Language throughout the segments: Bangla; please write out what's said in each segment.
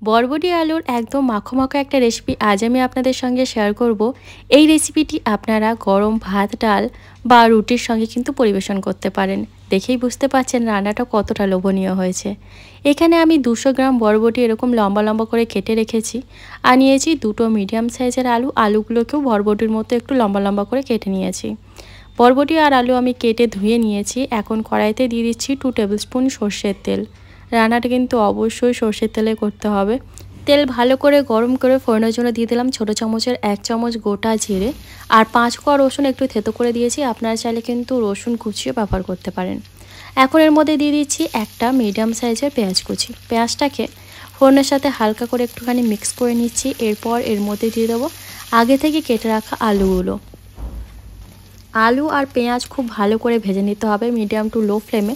বরবটি আলুর একদম মাখো মাখো একটা রেসিপি আজ আমি আপনাদের সঙ্গে শেয়ার করব। এই রেসিপিটি আপনারা গরম ভাত, ডাল বা রুটির সঙ্গে কিন্তু পরিবেশন করতে পারেন। দেখেই বুঝতে পারছেন রান্নাটা কতটা লোভনীয় হয়েছে। এখানে আমি 200 গ্রাম বরবটি এরকম লম্বা লম্বা করে কেটে রেখেছি, আর নিয়েছি দুটো মিডিয়াম সাইজের আলুগুলোকেও বরবটির মতো একটু লম্বা লম্বা করে কেটে নিয়েছি। বরবটি আর আলু আমি কেটে ধুয়ে নিয়েছি। এখন কড়াইতে দিয়ে দিচ্ছি 2 টেবিল স্পুন সর্ষের তেল। রান্নাটা কিন্তু অবশ্যই সর্ষের তেলে করতে হবে। তেল ভালো করে গরম করে ফোড়নের জন্য দিয়ে দিলাম ছোটো চামচের 1 চামচ গোটা জিরে আর 5 কোয়া রসুন একটু থেতো করে দিয়েছি। আপনারা চাইলে কিন্তু রসুন কুচিও ব্যবহার করতে পারেন। এখন এর মধ্যে দিয়ে দিচ্ছি একটা মিডিয়াম সাইজের পেঁয়াজ কুচি। পেঁয়াজটাকে ফোড়নের সাথে হালকা করে একটুখানি মিক্স করে নিচ্ছি। এরপর এর মধ্যে দিয়ে দেবো আগে থেকে কেটে রাখা আলুগুলো। আলু আর পেঁয়াজ খুব ভালো করে ভেজে নিতে হবে মিডিয়াম টু লো ফ্লেমে।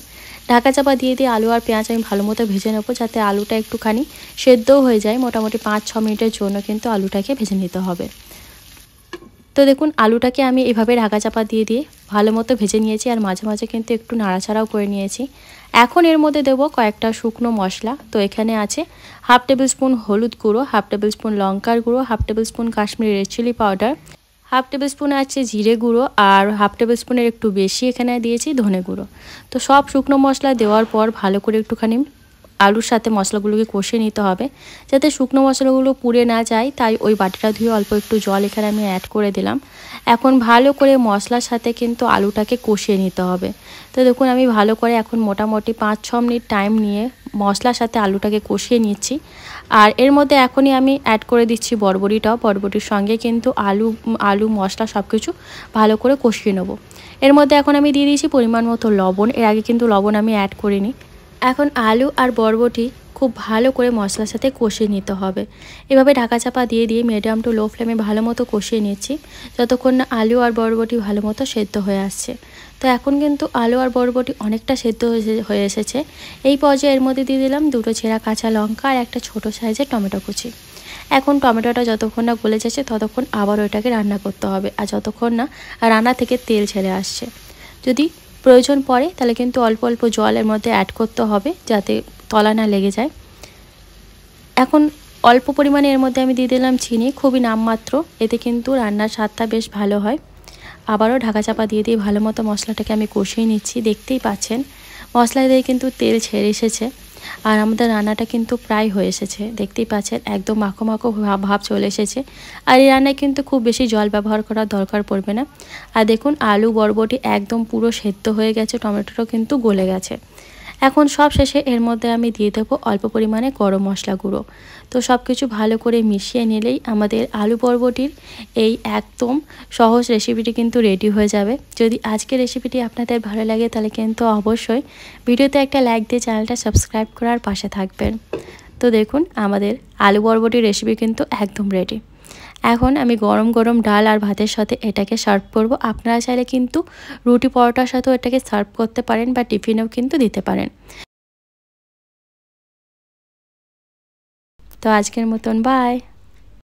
ঢাকা চাপা দিয়ে আলু আর পেঁয়াজ আমি ভালো মতো ভেজে নেবো, যাতে আলুটা একটুখানি সেদ্ধও হয়ে যায়। মোটামুটি 5-6 মিনিটের জন্য কিন্তু আলুটাকে ভেজে নিতে হবে। তো দেখুন আলুটাকে আমি এভাবে ঢাকা চাপা দিয়ে ভালো মতো ভেজে নিয়েছি, আর মাঝে মাঝে কিন্তু একটু নাড়াচাড়াও করে নিয়েছি। এখন এর মধ্যে দেবো কয়েকটা শুকনো মশলা। তো এখানে আছে 1/2 টেবিল স্পুন হলুদ গুঁড়ো, 1/2 টেবিল স্পুন লঙ্কার গুঁড়ো, 1/2 tablespoon Kashmiri red chilli powder, 1/2 tablespoon আছে জিরে গুঁড়ো, আর 1/2 টেবিল স্পুনের একটু বেশি এখানে দিয়েছি ধনে গুঁড়ো। তো সব শুকনো মশলা দেওয়ার পর ভালো করে একটুখানি আলুর সাথে মশলাগুলোকে কষিয়ে নিতে হবে, যাতে শুকনো মশলাগুলো পুড়ে না যায়। তাই ওই বাটিটা ধুয়ে অল্প একটু জল এখানে আমি অ্যাড করে দিলাম। এখন ভালো করে মশলার সাথে কিন্তু আলুটাকে কষিয়ে নিতে হবে। তো দেখুন আমি ভালো করে এখন মোটামুটি 5-6 মিনিট টাইম নিয়ে মশলার সাথে আলুটাকে কষিয়ে নিচ্ছি। আর এর মধ্যে এখনই আমি অ্যাড করে দিচ্ছি বরবটিটাও। বরবটির সঙ্গে কিন্তু আলু মশলা সব কিছু ভালো করে কষিয়ে নেব। এর মধ্যে এখন আমি দিয়ে দিয়েছি পরিমাণ মতো লবণ। এর আগে কিন্তু লবণ আমি অ্যাড করিনি। এখন আলু আর বরবটি খুব ভালো করে মশলার সাথে কষিয়ে নিতে হবে। এভাবে ঢাকা চাপা দিয়ে মিডিয়াম টু লো ফ্লেমে ভালো মতো কষিয়ে নিচ্ছি, যতক্ষণ না আলু আর বরবটি ভালো মতো সেদ্ধ হয়ে আসছে। তো এখন কিন্তু আলু আর বরবটি অনেকটা সেদ্ধ হয়ে এসেছে। এই পর্যায়ে এর মধ্যে দিয়ে দিলাম দুটো ছেঁড়া কাঁচা লঙ্কা আর একটা ছোটো সাইজের টমেটো কুচি। এখন টমেটোটা যতক্ষণ না গলে যাচ্ছে ততক্ষণ আবার ওইটাকে রান্না করতে হবে, আর যতক্ষণ না রান্না থেকে তেল ছেড়ে আসছে। যদি প্রয়োজন পড়ে তাহলে কিন্তু অল্প অল্প জলের মধ্যে অ্যাড করতে হবে, যাতে তলা না লেগে যায়। এখন অল্প পরিমাণে এর মধ্যে আমি দিয়ে দিলাম চিনি, খুবই নামমাত্র। এতে কিন্তু রান্নার স্বাদটা বেশ ভালো হয়। আবারও ঢাকা চাপা দিয়ে ভালো মতো মশলাটাকে আমি কষিয়ে নিচ্ছি। দেখতেই পাচ্ছেন মশলা দিয়ে কিন্তু তেল ছেড়ে এসেছে, আর আমাদের রান্নাটা কিন্তু প্রায় হয়ে এসেছে। দেখতেই পাচ্ছেন একদম মাখো মাখো ভাব চলে এসেছে। আর এই রান্নায় কিন্তু খুব বেশি জল ব্যবহার করার দরকার পড়বে না। আর দেখুন আলু বরবটি একদম পুরো সেদ্ধ হয়ে গেছে, টমেটোটাও কিন্তু গলে গেছে। এখন সব শেষে এর মধ্যে আমি দিয়ে দেবো অল্প পরিমাণে গরম মশলা গুঁড়ো। তো সব কিছু ভালো করে মিশিয়ে নিলেই আমাদের আলু বরবটির এই একদম সহজ রেসিপিটি কিন্তু রেডি হয়ে যাবে। যদি আজকের রেসিপিটি আপনাদের ভালো লাগে তাহলে কিন্তু অবশ্যই ভিডিওতে একটা লাইক দিয়ে চ্যানেলটা সাবস্ক্রাইব করার পাশে থাকবেন। তো দেখুন আমাদের আলু বরবটির রেসিপি কিন্তু একদম রেডি। এখন আমি গরম গরম ডাল আর ভাতের সাথে এটাকে সার্ভ করব। আপনারা চাইলে কিন্তু রুটি পরোটার সাথেও এটাকে সার্ভ করতে পারেন, বা টিফিনেও কিন্তু দিতে পারেন। তো আজকের মতন বাই।